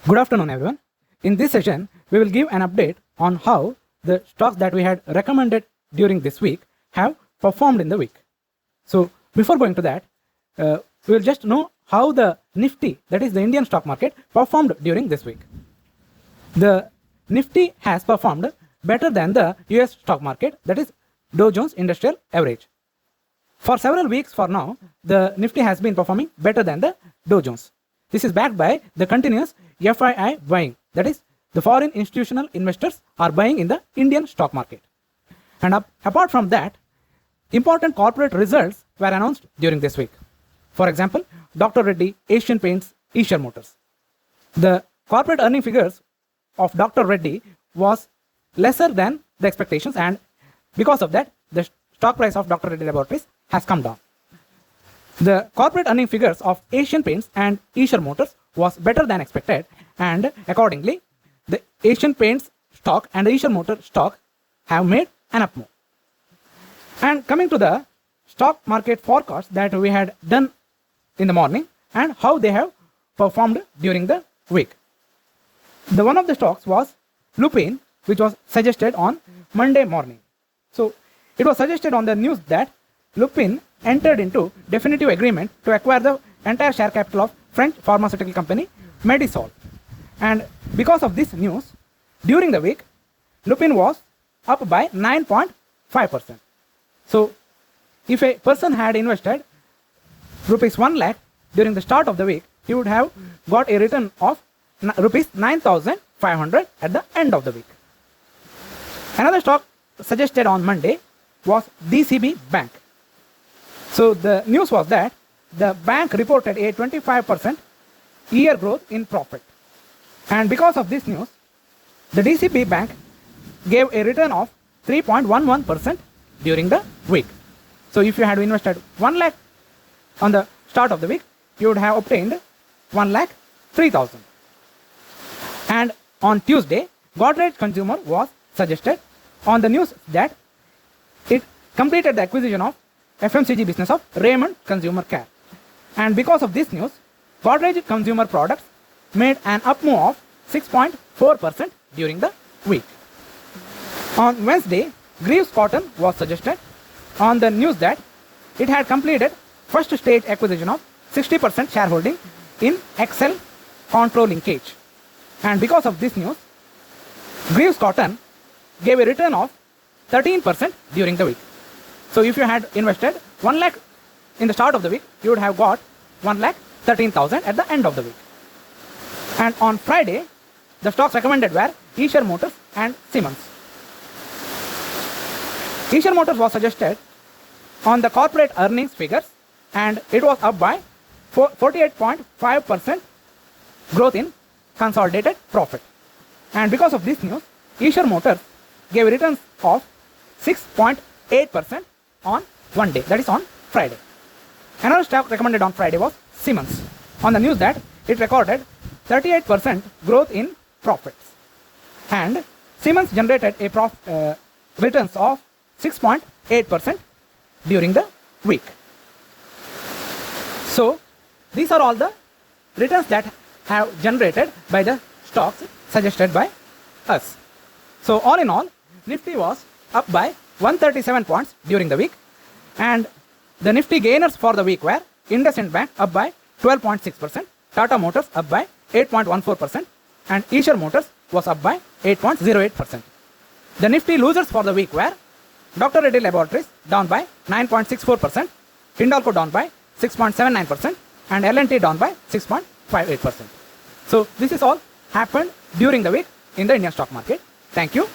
Good afternoon, everyone. In this session, we will give an update on how the stocks that we had recommended during this week have performed in the week. So, before going to that, we will just know how the Nifty, that is the Indian stock market, performed during this week. The Nifty has performed better than the US stock market, that is Dow Jones Industrial Average. For several weeks for now, the Nifty has been performing better than the Dow Jones. This is backed by the continuous FII buying, that is, the foreign institutional investors are buying in the Indian stock market. And apart from that, important corporate results were announced during this week. For example, Dr. Reddy, Asian Paints, Eicher Motors. The corporate earning figures of Dr. Reddy was lesser than the expectations, and because of that, the stock price of Dr. Reddy Laboratories has come down. The corporate earning figures of Asian Paints and Eicher Motors was better than expected, and accordingly, the Asian Paints stock and the Eicher Motors stock have made an up move. And coming to the stock market forecast that we had done in the morning and how they have performed during the week. The one of the stocks was Lupin, which was suggested on Monday morning. So it was suggested on the news that Lupin entered into definitive agreement to acquire the entire share capital of French pharmaceutical company Medisol. And because of this news, during the week, Lupin was up by 9.5%. So if a person had invested rupees 1 lakh during the start of the week, he would have got a return of rupees 9,500 at the end of the week. Another stock suggested on Monday was DCB Bank. So the news was that the bank reported a 25% year growth in profit. And because of this news, the DCB Bank gave a return of 3.11% during the week. So if you had invested 1 lakh on the start of the week, you would have obtained 1 lakh 3,000. And on Tuesday, Godrej Consumer was suggested on the news that it completed the acquisition of FMCG business of Raymond Consumer Care. And because of this news, Godrej Consumer Products made an up move of 6.4% during the week. On Wednesday, Greaves Cotton was suggested on the news that it had completed first stage acquisition of 60% shareholding in Excel Control Linkage. And because of this news, Greaves Cotton gave a return of 13% during the week. So if you had invested 1 lakh in the start of the week, you would have got 1 lakh 13,000 at the end of the week. And on Friday, the stocks recommended were Eicher Motors and Siemens. Eicher Motors was suggested on the corporate earnings figures, and it was up by 48.5% growth in consolidated profit. And because of this news, Eicher Motors gave returns of 6.8% on one day, that is on Friday. Another stock recommended on Friday was Siemens, on the news that it recorded 38% growth in profits. And Siemens generated a returns of 6.8% during the week. So these are all the returns that have generated by the stocks suggested by us. So all in all, Nifty was up by 137 points during the week, and the Nifty gainers for the week were IndusInd Bank up by 12.6%, Tata Motors up by 8.14%, and Eicher Motors was up by 8.08%. The Nifty losers for the week were Dr. Reddy Laboratories down by 9.64%, Hindalco down by 6.79%, and L&T down by 6.58%. So this is all happened during the week in the Indian stock market. Thank you.